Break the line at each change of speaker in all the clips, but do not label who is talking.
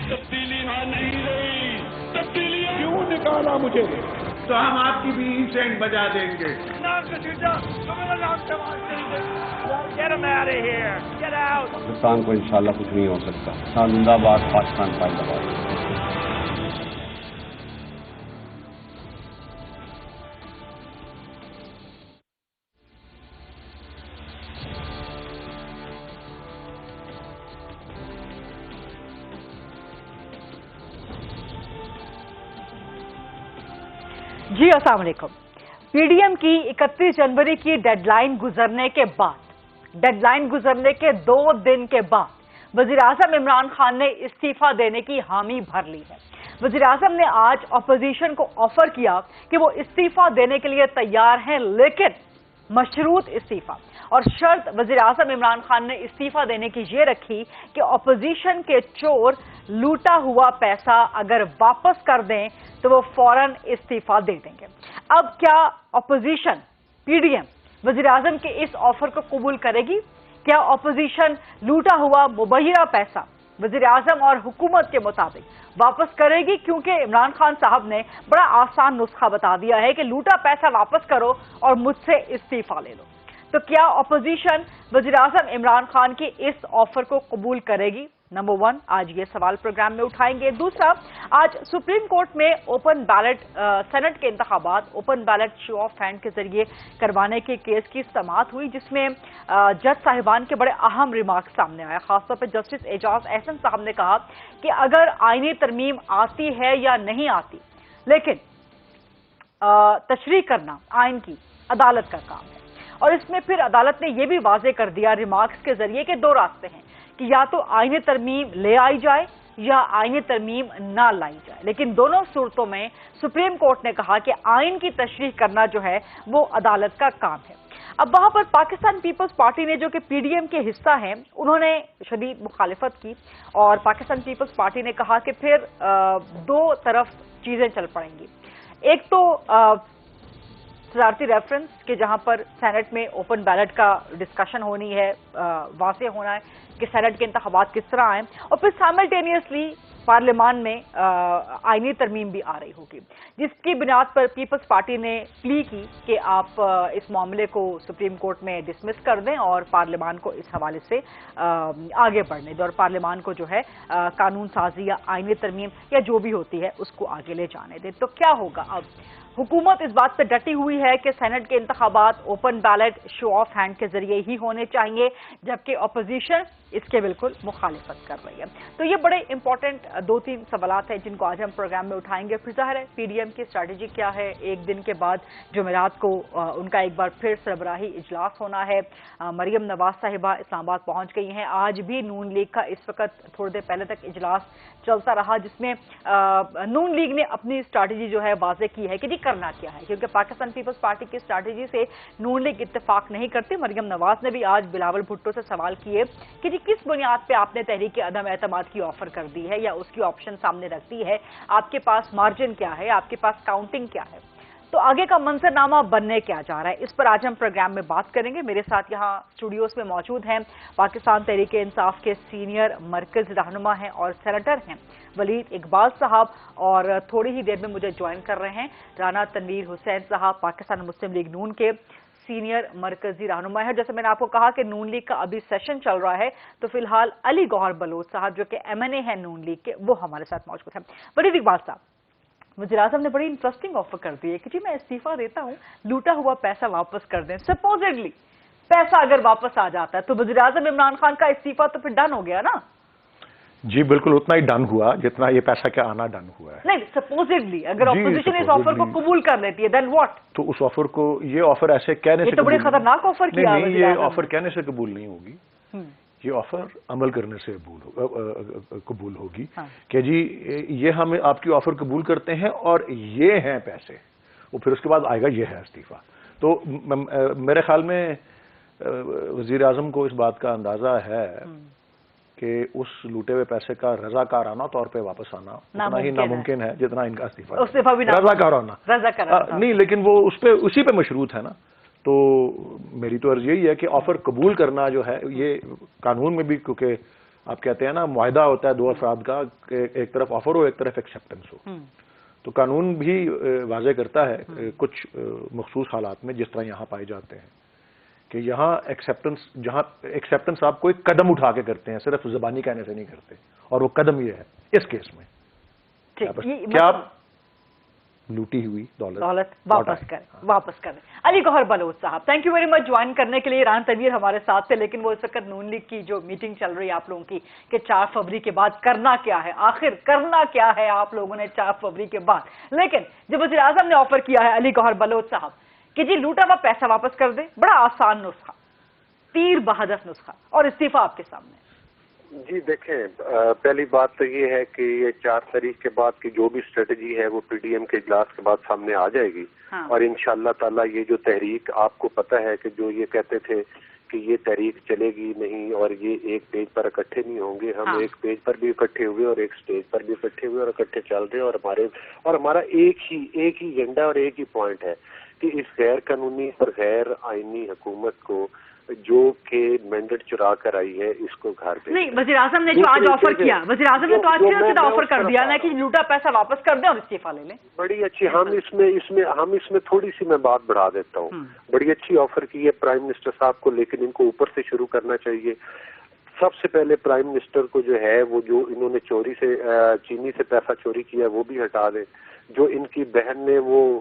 تبدیلی وہاں نہیں رہی. تبدیلی کیوں نکالا مجھے؟ تو ہم آپ کی بھی سینڈ بجا دیں گے.
پاکستان کو انشاءاللہ کچھ نہیں ہو سکتا. زندہ باد پاکستان زندہ باد.
جی السلام علیکم. پی ڈی ایم کی 31 جنوری کی ڈیڈ لائن گزرنے کے دو دن کے بعد وزیر اعظم عمران خان نے استعفیٰ دینے کی حامی بھر لی ہے. وزیر اعظم نے آج اپوزیشن کو آفر کیا کہ وہ استعفیٰ دینے کے لیے تیار ہیں، لیکن مشروط استعفیٰ. اور شرط وزیر اعظم عمران خان نے استعفیٰ دینے کی یہ رکھی کہ اپوزیشن کے چور لوٹا ہوا پیسہ اگر واپس کر دیں تو وہ فوراً استعفیٰ دے دیں گے. اب کیا اپوزیشن پی ڈی ایم وزیر اعظم کے اس آفر کو قبول کرے گی؟ کیا اپوزیشن لوٹا ہوا مبینہ پیسہ وزیر اعظم اور حکومت کے مطابق واپس کرے گی؟ کیونکہ عمران خان صاحب نے بڑا آسان نسخہ بتا دیا ہے کہ لوٹا پیسہ واپس کرو اور مجھ سے استعفیٰ لے لو. تو کیا اپوزیشن وزیر اعظم عمران خان کی اس آفر کو قبول کرے گی؟ نمبر 1 آج یہ سوال پروگرام میں اٹھائیں گے. دوسرا، آج سپریم کورٹ میں اوپن بیلٹ سینٹ کے انتخابات open ballot show of hand کے ذریعے کروانے کے کیس کی سماعت ہوئی، جس میں جج صاحبان کے بڑے اہم ریمارکس سامنے آئے. خاص طور پہ جسٹس اعجاز احسن صاحب نے کہا کہ اگر آئینی ترمیم آتی ہے یا نہیں آتی، لیکن تشریح کرنا آئین کی عدالت کا کام ہے. اور اس میں پھر عدالت نے یہ بھی واضح کر دیا ریمارکس کے ذریعے کہ دو راستے ہیں کہ یا تو آئینی ترمیم لے آئی جائے یا آئینی ترمیم نہ لائی جائے، لیکن دونوں صورتوں میں سپریم کورٹ نے کہا کہ آئین کی تشریح کرنا جو ہے وہ عدالت کا کام ہے. اب وہاں پر پاکستان پیپلز پارٹی نے، جو کہ پی ڈی ایم کے حصہ ہیں، انہوں نے شدید مخالفت کی اور پاکستان پیپلز پارٹی نے کہا کہ پھر دو طرف چیزیں چل پڑیں گی. ایک تو صدارتی ریفرنس کہ جہاں پر سینٹ میں اوپن بیلٹ کا ڈسکشن ہونی ہے، واضح ہونا ہے کہ سینٹ کے انتخابات کس طرح آئیں، اور پھر سائملٹینیسلی پارلیمان میں آئینی ترمیم بھی آ رہی ہوگی، جس کی بنیاد پر پیپلز پارٹی نے پلی کی کہ آپ اس معاملے کو سپریم کورٹ میں ڈسمس کر دیں اور پارلیمان کو اس حوالے سے آگے بڑھنے دیں اور پارلیمان کو جو ہے قانون سازی یا آئینی ترمیم یا جو بھی ہوتی ہے اس کو آگے لے جانے دیں. تو کیا ہوگا؟ اب حکومت اس بات پہ ڈٹی ہوئی ہے کہ سینٹ کے انتخابات open ballot show of hand کے ذریعے ہی ہونے چاہیے، جبکہ اپوزیشن اس کے بالکل مخالفت کر رہی ہے. تو یہ بڑے امپورٹنٹ 2-3 سوالات ہیں جن کو آج ہم پروگرام میں اٹھائیں گے. پھر ظاہر ہے پی ڈی ایم کی اسٹریٹجی کیا ہے. ایک دن کے بعد جمعرات کو ان کا ایک بار پھر سربراہی اجلاس ہونا ہے. مریم نواز صاحبہ اسلام آباد پہنچ گئی ہیں. آج بھی نون لیگ کا اس وقت تھوڑی دیر پہلے تک اجلاس چلتا رہا، جس میں نون لیگ نے اپنی اسٹریٹجی جو ہے واضح کی ہے کہ جی کرنا کیا ہے، کیونکہ پاکستان پیپلز پارٹی کی اسٹریٹجی سے نون لیگ اتفاق نہیں کرتی. مریم نواز نے بھی آج بلاول بھٹو سے سوال کیے کہ جی کس بنیاد پہ آپ نے تحریک عدم اعتماد کی آفر کر دی ہے یا اس کی آپشن سامنے رکھ دی ہے، آپ کے پاس مارجن کیا ہے، آپ کے پاس کاؤنٹنگ کیا ہے، تو آگے کا منظرنامہ بننے کیا جا رہا ہے، اس پر آج ہم پروگرام میں بات کریں گے. میرے ساتھ یہاں اسٹوڈیوز میں موجود ہیں پاکستان تحریک انصاف کے سینئر مرکز رہنما ہیں اور سینیٹر ہیں ولید اقبال صاحب، اور تھوڑی ہی دیر میں مجھے جوائن کر رہے ہیں رانا تنویر حسین صاحب، پاکستان مسلم لیگ نون کے سینئر مرکزی رہنما ہے. جیسے میں نے آپ کو کہا کہ نون لیگ کا ابھی سیشن چل رہا ہے، تو فی الحال علی گوہر بلوچ صاحب جو کہ ایم این اے ہیں نون لیگ کے، وہ ہمارے ساتھ موجود ہیں. ولید اقبال صاحب، وزیر اعظم نے بڑی انٹرسٹنگ آفر کر دی ہے کہ جی میں استعفیٰ دیتا ہوں، لوٹا ہوا پیسہ واپس کر دیں. سپوزڈلی پیسہ اگر واپس آ جاتا ہے تو وزیر اعظم عمران خان کا استعفیٰ تو پھر ڈن ہو گیا نا؟
جی بالکل اتنا ہی ڈن ہوا جتنا یہ پیسہ کیا آنا ڈن ہوا ہے.
نہیں، سپوزڈلی اگر اپوزیشن اس آفر کو قبول کر لیتی ہے دین واٹ؟
تو اس آفر کو، یہ آفر ایسے کہنے سے،
یہ تو بڑی خطرناک آفر کیا ہے.
نہیں، یہ آفر کہنے سے قبول نہیں ہوگی، یہ آفر عمل کرنے سے قبول ہوگی کہ جی یہ ہم آپ کی آفر قبول کرتے ہیں اور یہ ہیں پیسے، وہ پھر اس کے بعد آئے گا یہ ہے استعفیٰ. تو میرے خیال میں وزیر اعظم کو اس بات کا اندازہ ہے کہ اس لوٹے ہوئے پیسے کا رضاکارانہ طور پہ واپس آنا اتنا ہی ناممکن ہے جتنا ان کا استعفیٰ. رضاکارانہ نہیں، لیکن وہ اسی پہ مشروط ہے نا. تو میری تو عرض یہی ہے کہ آفر قبول کرنا جو ہے، یہ قانون میں بھی کیونکہ آپ کہتے ہیں نا معاہدہ ہوتا ہے دو افراد کا کہ ایک طرف آفر ہو ایک طرف ایکسیپٹنس ہو. تو قانون بھی واضح کرتا ہے کچھ مخصوص حالات میں جس طرح یہاں پائے جاتے ہیں کہ یہاں ایکسیپٹنس آپ کوئی قدم اٹھا کے کرتے ہیں, صرف زبانی کہنے سے نہیں کرتے, اور وہ قدم یہ ہے اس کیس میں کیا آپ لوٹی ہوئی
دولت واپس کریں. علی گوہر بلوچ صاحب, thank you very much join کرنے کے لیے. ایران تنویر ہمارے ساتھ تھے, لیکن وہ اس وقت نون لیگ کی جو میٹنگ چل رہی ہے آپ لوگوں کی کہ 4 فروری کے بعد کرنا کیا ہے, آخر کرنا کیا ہے آپ لوگوں نے 4 فروری کے بعد. لیکن جب وزیر اعظم نے آفر کیا ہے علی گوہر بلوچ صاحب کہ جی لوٹا ہوا پیسہ واپس کر دیں, بڑا آسان نسخہ, تیر بہدف نسخہ, اور استعفیٰ آپ کے سامنے.
جی دیکھیں, پہلی بات تو یہ ہے کہ یہ 4 تاریخ کے بعد کی جو بھی اسٹریٹجی ہے وہ پی ڈی ایم کے اجلاس کے بعد سامنے آ جائے گی. اور انشاءاللہ تعالی یہ جو تحریک, آپ کو پتہ ہے کہ جو یہ کہتے تھے کہ یہ تحریک چلے گی نہیں اور یہ ایک پیج پر اکٹھے نہیں ہوں گے, ہم ایک پیج پر بھی اکٹھے ہوئے اور ایک سٹیج پر بھی اکٹھے ہوئے اور اکٹھے چل رہے ہیں, اور ہمارا ایک ہی ایجنڈا اور ایک ہی پوائنٹ ہے کہ اس غیر قانونی اور غیر آئینی حکومت کو جو کہ مینڈیٹ چرا کر آئی ہے اس کو گھر پہ
نہیں. وزیر اعظم نے جو آج آفر کیا, وزیر اعظم نے تو آج سیدھا آفر کر دیا نا کہ لوٹا پیسہ واپس کر دیں اور استعفیٰ لے لیں.
بڑی اچھی, ہم اس میں تھوڑی سی میں بات بڑھا دیتا ہوں. بڑی اچھی آفر کی ہے پرائم منسٹر صاحب کو, لیکن ان کو اوپر سے شروع کرنا چاہیے. سب سے پہلے پرائم منسٹر کو جو ہے وہ جو انہوں نے چوری سے چینی سے پیسہ چوری کیا وہ بھی ہٹا دیں. جو ان کی بہن نے وہ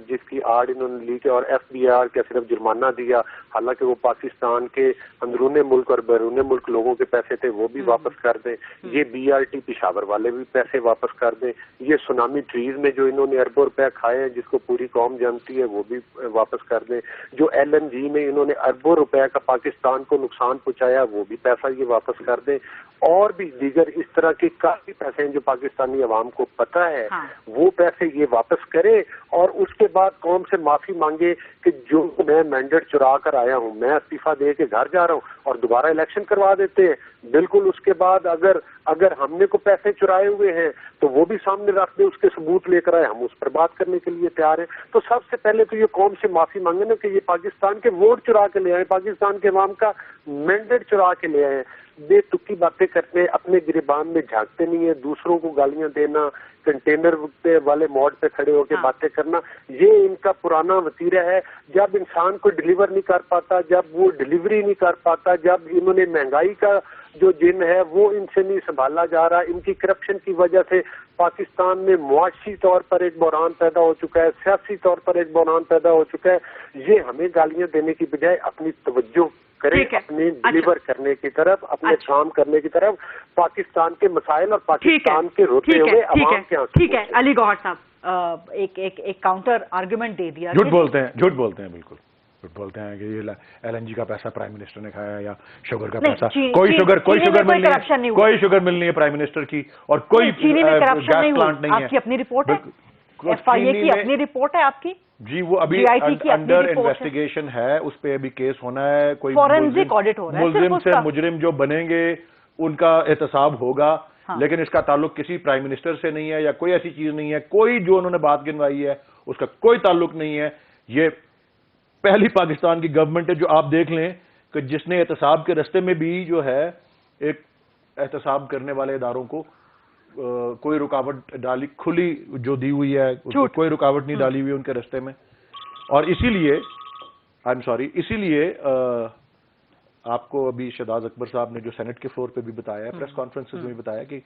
جس کی آڑ انہوں نے لی اور ایف بی آر کا صرف جرمانہ دیا, حالانکہ وہ پاکستان کے اندرون ملک اور بیرون ملک لوگوں کے پیسے تھے, وہ بھی واپس کر دیں. یہ بی آر ٹی پشاور والے بھی پیسے واپس کر دیں. یہ سونامی ٹریز میں جو انہوں نے اربوں روپے کھائے ہیں جس کو پوری قوم جانتی ہے وہ بھی واپس کر دیں. جو ایل این جی میں انہوں نے اربوں روپے کا پاکستان کو نقصان پہنچایا وہ بھی پیسہ یہ واپس کر دیں. اور بھی دیگر اس طرح کے کافی پیسے ہیں جو پاکستانی عوام کو پتہ ہے, وہ پیسے یہ واپس کرے اور اس کے بعد قوم سے معافی مانگے کہ جو میں مینڈیٹ چرا کر آیا ہوں, میں استعفیٰ دے کے گھر جا رہا ہوں, اور دوبارہ الیکشن کروا دیتے ہیں. بالکل اس کے بعد اگر ہم نے کو پیسے چرائے ہوئے ہیں تو وہ بھی سامنے رکھ دے, اس کے ثبوت لے کر آئے, ہم اس پر بات کرنے کے لیے تیار ہیں. تو سب سے پہلے تو یہ قوم سے معافی مانگے نا کہ یہ پاکستان کے ووٹ چرا کے لے آئے, پاکستان کے عوام کا مینڈیٹ چرا کے لے آئے. بے تکی باتیں کرتے, اپنے گریبان میں جھانکتے نہیں ہیں, دوسروں کو گالیاں دینا, کنٹینر والے موڈ پہ کھڑے ہو کے باتیں کرنا, یہ ان کا پرانا وتیرہ ہے. جب انسان کو ڈلیور نہیں کر پاتا, جب وہ ڈلیوری نہیں کر پاتا, جب انہوں نے مہنگائی کا جو جن ہے وہ ان سے نہیں سنبھالا جا رہا, ان کی کرپشن کی وجہ سے پاکستان میں معاشی طور پر ایک بحران پیدا ہو چکا ہے, سیاسی طور پر ایک بحران پیدا ہو چکا ہے. یہ ہمیں گالیاں دینے کی بجائے اپنی توجہ کریں اپنے ڈلیور کرنے کی طرف, اپنے کام کرنے کی طرف, پاکستان کے مسائل اور پاکستان کے روتے ہوئے عوام کے آنسو.
ٹھیک ہے علی گوہر صاحب, ایک کاؤنٹر آرگومنٹ دے دیا.
جھوٹ بولتے ہیں بالکل جھوٹ بولتے ہیں کہ یہ ایل این جی کا پیسہ پرائم منسٹر نے کھایا یا شوگر کا پیسہ. کوئی شوگر مل نہیں ہے پرائم منسٹر کی, اور کوئی گیس پلانٹ نہیں ہے.
آپ کی اپنی رپورٹ ہے, ایف آئی اے کی اپنی رپورٹ ہے آپ کی.
جی وہ ابھی انڈر انویسٹیگیشن ہے, اس پہ ابھی کیس ہونا ہے. کوئی
فورینسک آڈٹ ہو رہا ہے.
ملزم سے مجرم جو بنیں گے ان کا احتساب ہوگا, لیکن اس کا تعلق کسی پرائم منسٹر سے نہیں ہے یا کوئی ایسی چیز نہیں ہے. کوئی جو انہوں نے بات گنوائی ہے اس کا کوئی تعلق نہیں ہے. یہ پہلی پاکستان کی گورنمنٹ ہے جو آپ دیکھ لیں کہ جس نے احتساب کے رستے میں بھی جو ہے ایک احتساب کرنے والے اداروں کو کوئی رکاوٹ ڈالی, کھلی جو دی ہوئی ہے کوئی رکاوٹ نہیں ڈالی ہوئی ان کے رستے میں. اور اسی لیے آپ کو ابھی شہزاد اکبر صاحب نے جو سینٹ کے فلور پہ بھی بتایا ہے, پریس کانفرنسز میں بتایا کہ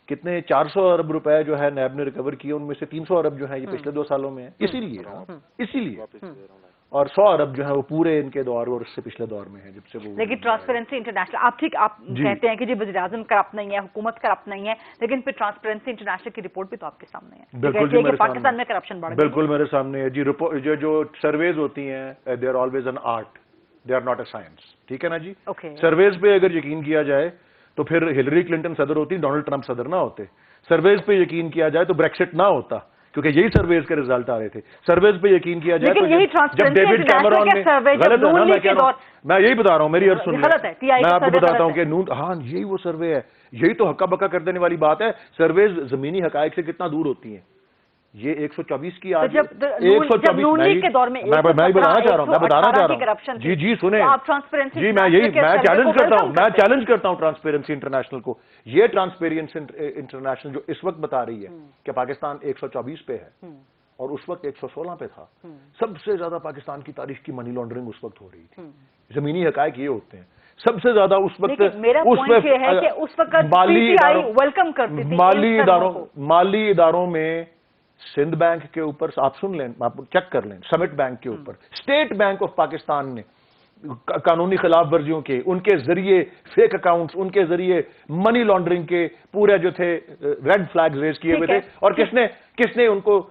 کتنے 400 ارب روپے جو ہے نیب نے ریکور کیے, ان میں سے 300 ارب جو ہے یہ پچھلے 2 سالوں میں ہے. اسی لیے اور 100 ارب جو ہے وہ پورے ان کے دور اور اس سے پچھلے دور میں ہے جب سے وہ.
لیکن ٹرانسپیرنسی انٹرنیشنل, آپ کہتے ہیں کہ جی وزیر اعظم کرپٹ نہیں ہے, حکومت کرپٹ نہیں ہے, لیکن پھر ٹرانسپیرنسی انٹرنیشنل کی رپورٹ بھی تو آپ کے سامنے ہے.
بالکل
پاکستان میں کرپشن بڑھ گئی.
بالکل میرے سامنے ہے جی. جو سرویز ہوتی ہیں they are always an art, they are not a science. ٹھیک ہے نا جی. سرویز پہ اگر یقین کیا جائے تو پھر ہلری کلنٹن صدر ہوتی, ڈونلڈ ٹرمپ صدر نہ ہوتے. سرویز پہ یقین کیا جائے تو بریکسٹ نہ ہوتا, کیونکہ یہی سرویز کے رزلٹ آ رہے تھے. سرویز پہ یقین کیا جائے تو جب ڈیوڈ کیمرون نے, غلط ہے نا, میں یہی بتا رہا ہوں, میری عرض سن لیں, میں آپ کو بتاتا ہوں کہ ہاں یہی وہ سروے ہے, یہی تو ہکا بکا کر دینے والی بات ہے. سرویز زمینی حقائق سے کتنا دور ہوتی ہیں. یہ 124 کی آج
جب نون لیگ کے دور میں
میں بتانا چاہ رہا ہوں جی سنیں جی میں چیلنج کرتا ہوں ٹرانسپیرنسی انٹرنیشنل کو. یہ ٹرانسپیرنسی انٹرنیشنل جو اس وقت بتا رہی ہے کہ پاکستان 124 پہ ہے اور اس وقت 116 پہ تھا, سب سے زیادہ پاکستان کی تاریخ کی منی لانڈرنگ اس وقت ہو رہی تھی. زمینی حقائق یہ ہوتے ہیں سب سے زیادہ اس وقت مالی اداروں میں سندھ بینک کے اوپر آپ سن لیں, آپ چیک کر لیں, سمٹ بینک کے اوپر, اسٹیٹ بینک آف پاکستان نے قانونی خلاف ورزیوں کے, ان کے ذریعے فیک اکاؤنٹس, ان کے ذریعے منی لانڈرنگ کے پورے جو تھے ریڈ فلیگز ریز کیے ہوئے تھے. اور کس نے ان کو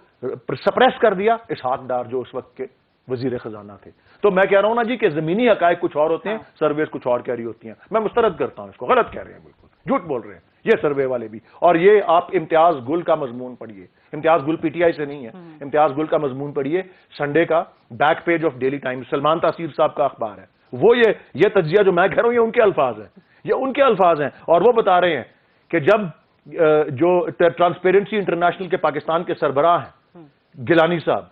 سپریس کر دیا؟ اسحاق ڈار جو اس وقت کے وزیر خزانہ تھے. تو میں کہہ رہا ہوں نا جی کہ زمینی حقائق کچھ اور ہوتے ہیں, سرویز کچھ اور کہہ رہی ہوتی ہیں. میں مسترد کرتا ہوں اس کو, غلط کہہ رہے ہیں, بالکل جھوٹ بول رہے ہیں یہ سروے والے بھی. اور یہ آپ امتیاز گل کا مضمون پڑھیے, امتیاز گل پی ٹی آئی سے نہیں ہے, امتیاز گل کا مضمون پڑھیے, سنڈے کا back page of daily Times, Salman تاثیر صاحب کا اخبار ہے. وہ یہ تجزیہ جو میں کہہ رہا ہوں یہ ان کے الفاظ ہیں, یہ ان کے الفاظ ہیں. اور وہ بتا رہے ہیں کہ جب جو ٹرانسپیرنسی انٹرنیشنل کے پاکستان کے سربراہ ہیں گیلانی صاحب,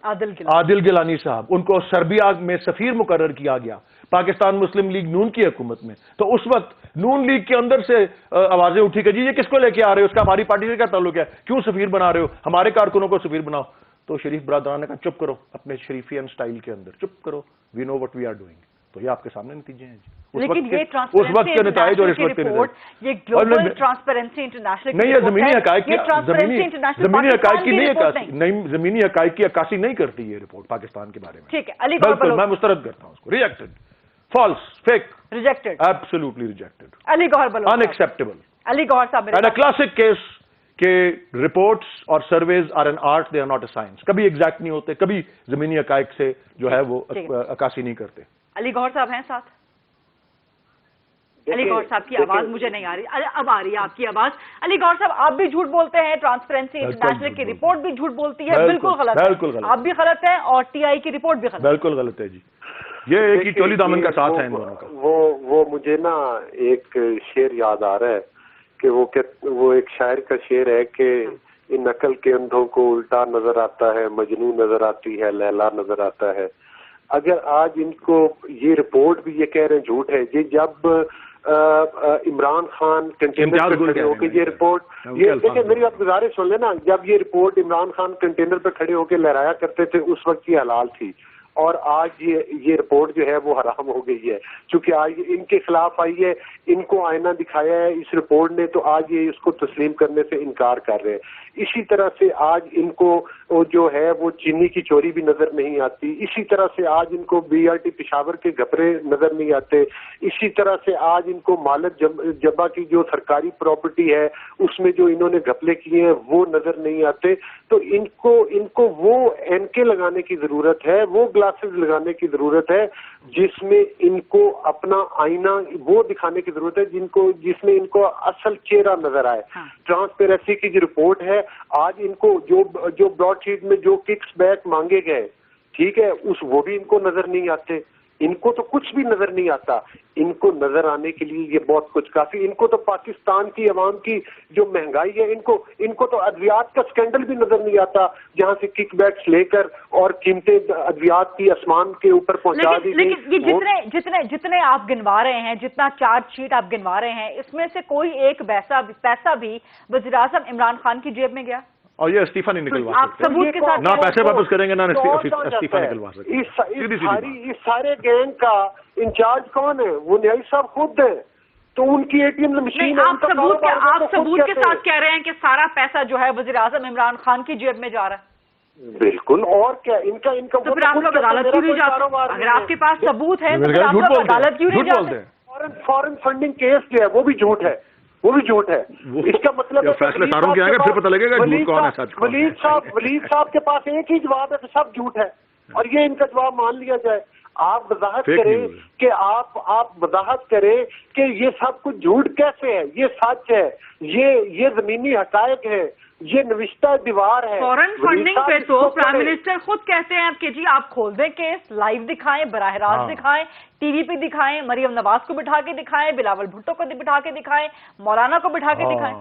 عادل گیلانی صاحب, ان کو سربیا میں سفیر مقرر کیا گیا پاکستان مسلم لیگ نون کی حکومت میں. تو اس وقت نون لیگ کے اندر سے آوازیں اٹھی کہ جی یہ کس کو لے کے آ رہے ہو, اس کا ہماری پارٹی سے کیا تعلق ہے, کیوں سفیر بنا رہے ہو, ہمارے کارکنوں کو سفیر بناؤ. تو شریف برادران نے کہا چپ کرو, اپنے شریفین سٹائل کے اندر چپ کرو, we know what we are doing. تو یہ آپ کے سامنے نتیجے ہیں جی.
لیکن یہ ٹرانسپیرنسی انٹرنیشنل کی رپورٹ, یہ گلوبل ٹرانسپیرنسی انٹرنیشنل
نہیں, یہ زمینی حقائق زمینی حقائق کی عکاسی نہیں کرتی یہ رپورٹ پاکستان کے بارے میں.
ٹھیک ہے, علی گوہر بلوچ
میں مسترد کرتا ہوں اس کو. Rejected, false, fake,
rejected,
absolutely rejected,
Ali Gohar Baloch,
unacceptable.
Ali Gohar صاحب,
اینڈ اے کلاسک کیس کہ رپورٹس اور surveys are an art, they are not a science. کبھی ایگزیکٹ نہیں ہوتے, کبھی زمینی حقائق سے جو ہے وہ عکاسی نہیں کرتے.
علی گوہر صاحب ہیں ساتھ؟ علی گوہر صاحب کی آواز مجھے نہیں آ رہی, اب آ رہی ہے آپ کی آواز. علی گوہر صاحب آپ بھی جھوٹ بولتے ہیں, ٹرانسپیرنسی انٹرنیشنل کی رپورٹ بھی جھوٹ بولتی ہے, بالکل غلط ہے, آپ بھی غلط ہیں اور ٹی آئی کی رپورٹ بھی غلط ہے.
بالکل غلط ہے جی, یہ ایک ہی چولی دامن کا ساتھ ہے ان دونوں کا.
وہ مجھے نا ایک شعر یاد آ رہا ہے کہ وہ ایک شاعر کا شعر ہے کہ ان عقل کے اندھوں کو الٹا نظر آتا ہے, مجنوں نظر آتی ہے, لیلا نظر آتا ہے. اگر آج ان کو یہ رپورٹ بھی یہ کہہ رہے ہیں جھوٹ ہے, یہ جب عمران خان کنٹینر پہ کھڑے ہو کے یہ رپورٹ, یہ دیکھیں میری آپ گزارش سن لینا, جب یہ رپورٹ عمران خان کنٹینر پہ کھڑے ہو کے لہرایا کرتے تھے اس وقت یہ حلال تھی, اور آج یہ رپورٹ جو ہے وہ حرام ہو گئی ہے چونکہ آج ان کے خلاف آئی ہے, ان کو آئینہ دکھایا ہے اس رپورٹ نے, تو آج یہ اس کو تسلیم کرنے سے انکار کر رہے ہیں. اسی طرح سے آج ان کو جو ہے وہ چینی کی چوری بھی نظر نہیں آتی, اسی طرح سے آج ان کو بی آر ٹی پشاور کے گھپلے نظر نہیں آتے, اسی طرح سے آج ان کو مالک جبا کی جو سرکاری پراپرٹی ہے اس میں جو انہوں نے گھپلے کیے ہیں وہ نظر نہیں آتے. تو ان کو وہ اینکے لگانے کی ضرورت ہے, وہ گلاسز لگانے کی ضرورت ہے جس میں ان کو اپنا آئینہ وہ دکھانے کی ضرورت ہے جس میں ان کو اصل چہرہ نظر آئے. ٹرانسپیرنسی کی جو رپورٹ ہے آج ان کو جو براڈ شیٹ میں جو ککس بیک مانگے گئے, ٹھیک ہے, وہ بھی ان کو نظر نہیں آتے. ان کو تو کچھ بھی نظر نہیں آتا. ان کو نظر آنے کے لیے یہ بہت کچھ کافی. ان کو تو پاکستان کی عوام کی جو مہنگائی ہے, ان کو تو ادویات کا سکینڈل بھی نظر نہیں آتا جہاں سے کک بیکس لے کر اور قیمتیں ادویات کی آسمان کے اوپر پہنچا دی.
لیکن جتنے آپ گنوا رہے ہیں, جتنا چارج شیٹ آپ گنوا رہے ہیں, اس میں سے کوئی ایک پیسہ بھی وزیر اعظم عمران خان کی جیب میں گیا؟
اور یہ استعفیٰ نہیں نکلوا
آپ ثبوت کے ساتھ
نہ پیسے واپس کریں گے نہ استعفیٰ نکلوا سکتے.
اس سارے گینگ کا انچارج کون ہے؟ وہ نیائی صاحب خود ہیں. تو ان کی اے ٹی ایم مشین,
آپ ثبوت کے ساتھ کہہ رہے ہیں کہ سارا پیسہ جو ہے وزیر اعظم عمران خان کی جیب میں جا رہا ہے؟
بالکل. اور کیا ان کا
تو پھر آپ لوگ عدالت کیوں نہیں جاتے؟ اگر آپ کے پاس ثبوت ہے تو آپ لوگ عدالت کیوں نہیں جاتے؟
فارن فنڈنگ کیس جو ہے وہ بھی جھوٹ ہے, وہ بھی جھوٹ ہے. اس کا مطلب
فیصلے ساروں کے آئیں گے پھر پتہ لگے گا جھوٹ کون ہے سچ کون ہے.
ولید صاحب کے پاس ایک ہی جواب ہے کہ سب جھوٹ ہے, اور یہ ان کا جواب مان لیا جائے. آپ وضاحت کریں کہ آپ وضاحت کریں کہ یہ سب کچھ جھوٹ کیسے ہے, یہ سچ ہے, یہ زمینی حقائق ہے, یہ نوشتہ دیوار ہے.
فورن فنڈنگ پہ تو پرائم منسٹر خود کہتے ہیں کہ جی آپ کھول دیں کیس, لائیو دکھائیں, براہ راست دکھائیں, ٹی وی پہ دکھائیں, مریم نواز کو بٹھا کے دکھائیں, بلاول بھٹو کو بٹھا کے دکھائیں, مولانا کو بٹھا کے دکھائیں.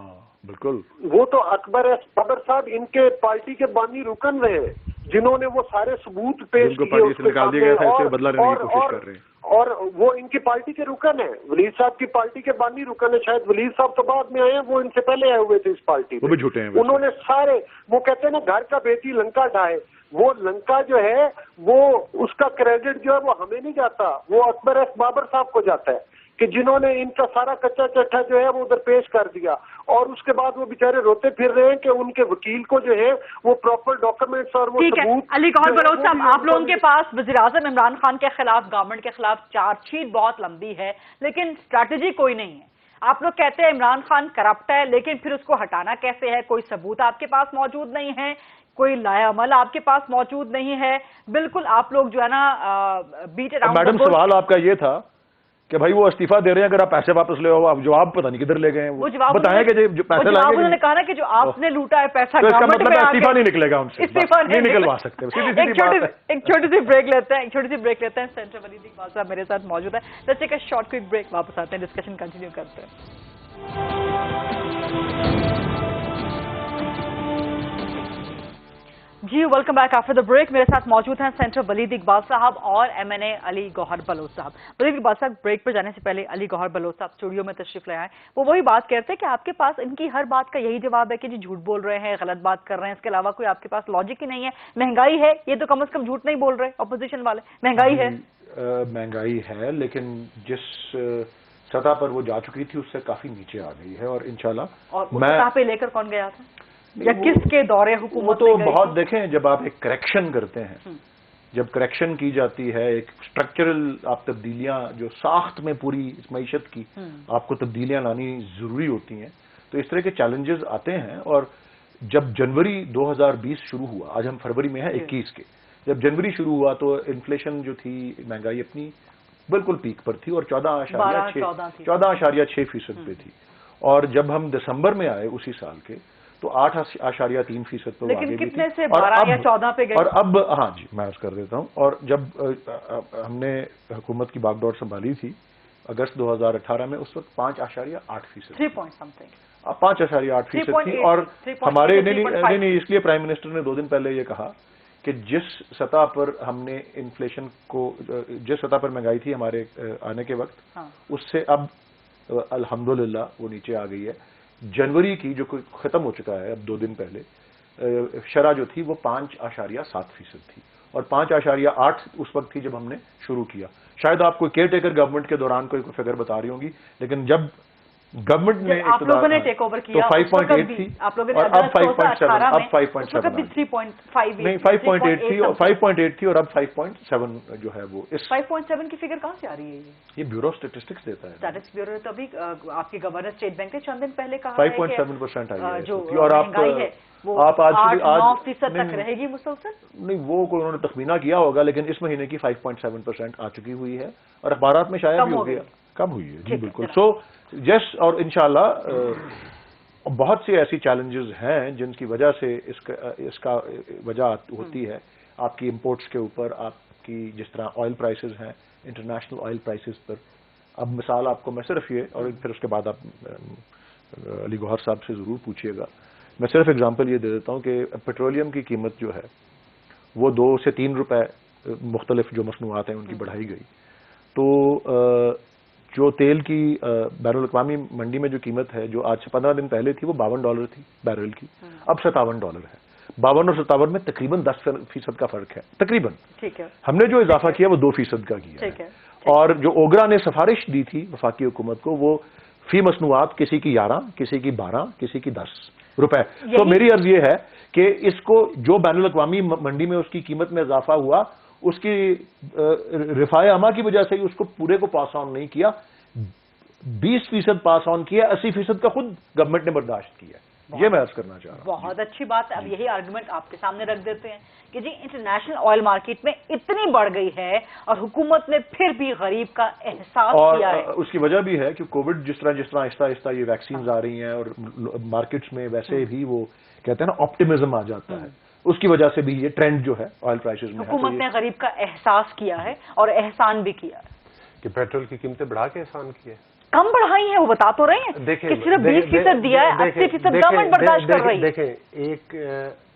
بالکل.
وہ تو اکبر بابر صاحب ان کے پارٹی کے بانی رکن رہے جنہوں نے وہ سارے ثبوت پیش کیے اور وہ ان کی پارٹی کے رکن ہیں. ولید صاحب کی پارٹی کے بانی رکن ہیں. شاید ولید صاحب تو بعد میں آئے ہیں, وہ ان سے پہلے آئے ہوئے تھے اس پارٹی میں.
وہ بھی جھوٹے ہیں.
انہوں نے سارے, وہ کہتے ہیں نا گھر کا بیٹی لنکا ڈھائے, وہ لنکا جو ہے وہ اس کا کریڈٹ جو ہے وہ ہمیں نہیں جاتا, وہ اکبر بابر صاحب کو جاتا ہے کہ جنہوں نے ان کا سارا کچا چٹھا جو ہے وہ ادھر پیش کر دیا. اور اس کے بعد وہ بیچارے روتے پھر رہے ہیں کہ ان کے وکیل کو جو ہے وہ پراپر ڈاکومنٹس اور وہ ثبوت.
علی گوہر بلوچ صاحب, آپ لوگوں کے پاس وزیر اعظم عمران خان کے خلاف, گورنمنٹ کے خلاف چارج شیٹ بہت لمبی ہے لیکن اسٹریٹجی کوئی نہیں ہے. آپ لوگ کہتے ہیں عمران خان کرپٹ ہے, لیکن پھر اس کو ہٹانا کیسے ہے؟ کوئی ثبوت آپ کے پاس موجود نہیں ہے, کوئی لایا عمل آپ کے پاس موجود نہیں ہے. بالکل آپ لوگ جو ہے نا بیٹ اراؤنڈ.
میڈم سوال آپ کا یہ تھا کہ بھائی وہ استعفیٰ دے رہے ہیں, اگر آپ پیسے واپس لے ہو, آپ جواب پتہ نہیں کدھر لے گئے ہیں. وہ بتائیں کہ جو پیسے لائیں گے.
انہوں نے کہا نا کہ جو آپ نے لوٹا ہے پیسہ,
اس کا مطلب استعفیٰ نہیں نکلے گا ان سے, نہیں نکلوا سکتے.
ایک چھوٹی سی بریک لیتے ہیں. سینٹر ولید اقبال صاحب میرے ساتھ موجود ہے. Let's take a short quick break, واپس آتے ہیں, ڈسکشن کنٹینیو کرتے ہیں. جی welcome back after the break. میرے ساتھ موجود ہیں سینٹر ولید اقبال صاحب اور MNA علی گوہر بلوچ صاحب. ولید اقبال صاحب, بریک پر جانے سے پہلے علی گوہر بلوچ صاحب اسٹوڈیو میں تشریف لے آئے. وہ وہی بات کہتے ہیں کہ آپ کے پاس ان کی ہر بات کا یہی جواب ہے کہ جی جھوٹ بول رہے ہیں, غلط بات کر رہے ہیں, اس کے علاوہ کوئی آپ کے پاس لاجک ہی نہیں ہے. مہنگائی ہے, یہ تو کم از کم جھوٹ نہیں بول رہے اپوزیشن والے. مہنگائی ہے,
مہنگائی ہے, لیکن جس سطح پر وہ جا چکی تھی اس سے کافی نیچے آ گئی ہے. اور انشاءاللہ
اور سطح پہ لے کر کون گیا تھا یا کس کے دورے حکومت؟
وہ تو بہت دیکھیں, جب آپ ایک کریکشن کرتے ہیں, جب کریکشن کی جاتی ہے, ایک اسٹرکچرل آپ تبدیلیاں جو ساخت میں پوری اس معیشت کی آپ کو تبدیلیاں لانی ضروری ہوتی ہیں, تو اس طرح کے چیلنجز آتے ہیں. اور جب جنوری 2020 شروع ہوا, آج ہم فروری میں ہیں 21 کے, جب جنوری شروع ہوا تو انفلیشن جو تھی, مہنگائی اپنی بالکل پیک پر تھی اور 14.6% پہ تھی. اور جب ہم دسمبر میں آئے اسی سال کے تو 8.3% پہ
لیکن کتنے سے 12 یا 14 پہ گئے.
اور اب ہاں جی میں عرض کر دیتا ہوں. اور جب ہم نے حکومت کی باغ ڈور سنبھالی تھی اگست 2018 میں, اس وقت 5.8%, 5.8% تھی. اور ہمارے نہیں, اس لیے پرائم منسٹر نے 2 دن پہلے یہ کہا کہ جس سطح پر ہم نے انفلیشن کو, جس سطح پر مہنگائی تھی ہمارے آنے کے وقت, اس سے اب الحمدللہ وہ نیچے آ گئی ہے. جنوری کی جو ختم ہو چکا ہے اب 2 دن پہلے, شرح جو تھی وہ 5.7% تھی. اور 5.8 اس وقت تھی جب ہم نے شروع کیا. شاید آپ کو کیئر ٹیکر گورنمنٹ کے دوران کوئی فگر بتا رئی ہوں گی, لیکن جب گورنمنٹ نے
آپ لوگوں نے ٹیک اوور کیا
تو 5.8 تھی, اور اب 5.7, اب 5.7 نہیں 5.8 تھی, اور 5.8 تھی, اور اب 5.7 جو ہے وہ. اس
5.7 کی فگر کہاں سے آ رہی ہے؟
یہ بیورو اسٹیٹسٹکس دیتا ہے.
اسٹیٹسٹکس بیورو تو ابھی آپ کے گورنر اسٹیٹ بینک نے چند دن پہلے کہا
5.7% آئی ہے.
جو
اور
مہنگائی ہے وہ 8-9% تک رہے گی مسلسل.
نہیں, وہ کوئی انہوں نے تخمینہ کیا ہوگا, لیکن اس مہینے کی 5.7% آ چکی ہوئی ہے, اور اخبارات میں شاید بھی ہو گیا, کم ہوئی ہے. جی بالکل. سو یس, اور انشاءاللہ بہت سی ایسی چیلنجز ہیں جن کی وجہ سے اس کا وجہ ہوتی ہے آپ کی امپورٹس کے اوپر, آپ کی جس طرح آئل پرائسز ہیں انٹرنیشنل آئل پرائسز پر. اب مثال آپ کو میں صرف یہ, اور پھر اس کے بعد آپ علی گوہر صاحب سے ضرور پوچھیے گا, میں صرف اگزامپل یہ دے دیتا ہوں کہ پیٹرولیم کی قیمت جو ہے وہ 2 سے 3 روپے مختلف جو مصنوعات ہیں ان کی بڑھائی گئی. تو جو تیل کی بین الاقوامی منڈی میں جو قیمت ہے جو آج سے 15 دن پہلے تھی وہ $52 تھی بیرل کی, اب $57 ہے. 52 اور 57 میں تقریباً 10% کا فرق ہے تقریباً.
ٹھیک ہے,
ہم نے جو اضافہ کیا وہ 2% کا کیا ہے. اور جو اوگرا نے سفارش دی تھی وفاقی حکومت کو, وہ فی مصنوعات کسی کی 11, کسی کی 12, کسی کی 10 روپے. تو میری عرض یہ ہے کہ اس کو جو بین الاقوامی منڈی میں اس کی قیمت میں اضافہ ہوا, اس کی رفاع عامہ کی وجہ سے ہی اس کو پورے کو پاس آن نہیں کیا, 20% پاس آن کیا, 80% کا خود گورنمنٹ نے برداشت کیا. یہ میں عرض کرنا چاہ رہا ہوں.
بہت اچھی بات ہے. اب یہی آرگومنٹ آپ کے سامنے رکھ دیتے ہیں کہ جی انٹرنیشنل آئل مارکیٹ میں اتنی بڑھ گئی ہے اور حکومت نے پھر بھی غریب کا احساس کیا ہے.
اور اس کی وجہ بھی ہے کہ کووڈ جس طرح آہستہ آہستہ یہ ویکسینز آ رہی ہیں اور مارکیٹس میں ویسے بھی وہ کہتے ہیں نا آپٹیمزم آ جاتا ہے, اس کی وجہ سے بھی یہ ٹرینڈ جو ہے آئل پرائسز میں
حکومت نے غریب کا احساس کیا ہے اور احسان بھی کیا ہے
کہ پیٹرول کی قیمتیں بڑھا کے احسان کیا ہے.
کم بڑھائی ہیں, وہ بتا تو رہے ہیں کہ صرف 20% دیا ہے, 80% گورنمنٹ برداشت کر رہی ہے.
دیکھیں, ایک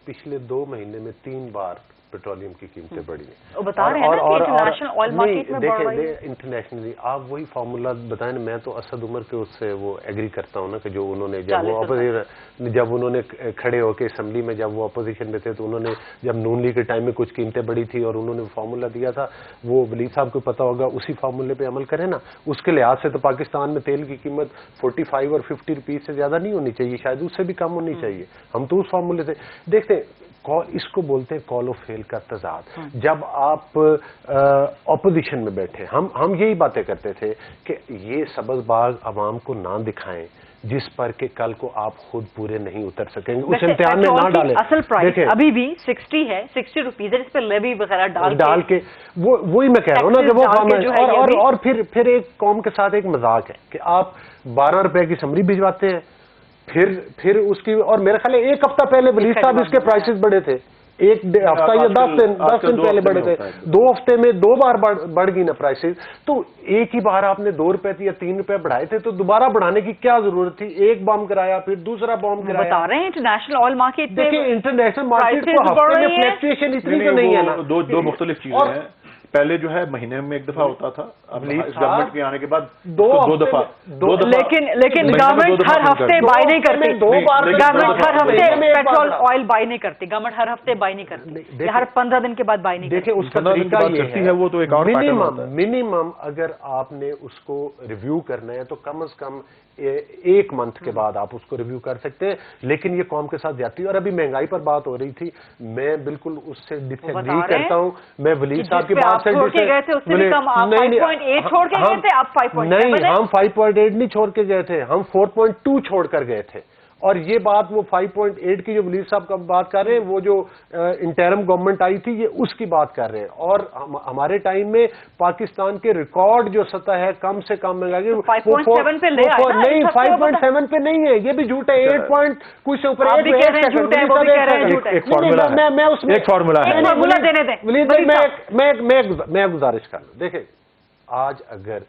پچھلے 2 مہینے میں 3 بار پیٹرولیم کی قیمتیں بڑھی ہیں.
وہ بتا رہے ہیں نا کہ انٹرنیشنل آئل مارکیٹ میں بڑھ رہی ہے.
انٹرنیشنلی آپ وہی فارمولا بتائیں. میں تو اسد عمر کے اس سے وہ ایگری کرتا ہوں نا کہ جو انہوں نے جب انہوں نے کھڑے ہو کے اسمبلی میں جب وہ اپوزیشن میں تھے تو انہوں نے جب نون لیگ کے ٹائم میں کچھ قیمتیں بڑھی تھی اور انہوں نے فارمولا دیا تھا, وہ ولید صاحب کو پتا ہوگا, اسی فارمولے پہ عمل کریں نا. اس کے لحاظ سے تو پاکستان میں تیل کی قیمت 45 اور 50 روپیز سے زیادہ نہیں ہونی چاہیے, شاید اس سے بھی کم ہونی چاہیے. ہم تو اس فارمولے سے دیکھتے ہیں. اس کو بولتے ہیں کال آف فیل کا تضاد. جب آپ اپوزیشن میں بیٹھے, ہم یہی باتیں کرتے تھے کہ یہ سبز باغ عوام کو نہ دکھائیں جس پر کہ کل کو آپ خود پورے نہیں اتر سکیں گے, اس امتحان میں نہ ڈالیں.
اصل پرائس ابھی بھی 60 ہے, 60 روپیز ہے, جس پہ لیوی وغیرہ ڈال کے
وہی میں کہہ رہا ہوں نا کہ وہ اور پھر ایک قوم کے ساتھ ایک مذاق ہے کہ آپ 12 روپے کی سمری بھجواتے ہیں, پھر اس کی, اور میرا خیال ہے 1 ہفتہ پہلے ولید صاحب اس کے پرائسز بڑھے تھے, 1 ہفتہ یا 10 دن پہلے بڑھے تھے, 2 ہفتے میں 2 بار بڑھ گئی نا پرائسز. تو ایک ہی بار آپ نے 2 روپے یا 3 روپے بڑھائے تھے, تو دوبارہ بڑھانے کی کیا ضرورت تھی؟ ایک بام کرایا, پھر دوسرا بام کرایا.
بتا رہے ہیں انٹرنیشل آئل مارکیٹ.
دیکھیں انٹرنیشنل مارکیٹ کو ہفتے میں فلکچویشن اتنی تو نہیں ہے نا.
2 مختلف چیزیں ہیں. پہلے جو ہے مہینے میں 1 دفعہ ہوتا تھا, اب اس گورنمنٹ کے آنے کے بعد 2 دفعہ.
لیکن گورنمنٹ ہر ہفتے بائی نہیں کرتی. گورنمنٹ ہر ہفتے پیٹرول آئل بائی نہیں کرتی. گورنمنٹ ہر ہفتے بائی نہیں کرتی, ہر 15 دن کے بعد بائی نہیں کرتی.
دیکھیں اس کا طریقہ یہ ہے, وہ تو ایک اور منیمم اگر آپ نے اس کو ریویو کرنا ہے تو کم از کم 1 منتھ کے بعد آپ اس کو ریویو کر سکتے ہیں. لیکن یہ قوم کے ساتھ جاتی ہے. اور ابھی مہنگائی پر بات ہو رہی تھی, میں بالکل اس سے ڈس ایگری کرتا ہوں. میں ولید صاحب کی بات سے نہیں, ہم 5.8 نہیں چھوڑ کے گئے تھے, ہم 4.2 چھوڑ کر گئے تھے. اور یہ بات وہ 5.8 کی جو ولید صاحب کا بات کر رہے ہیں, وہ جو انٹرم گورنمنٹ آئی تھی, یہ اس کی بات کر رہے ہیں. اور ہمارے ٹائم میں پاکستان کے ریکارڈ جو سطح ہے کم سے کم مہنگائی
5.7 پہ لے آئے.
نہیں 5.7 پہ نہیں ہے, یہ بھی جھوٹ ہے. 8 پوائنٹ کچھ سے اوپر
ایک فارمولا
میں گزارش کر لوں. دیکھیں آج اگر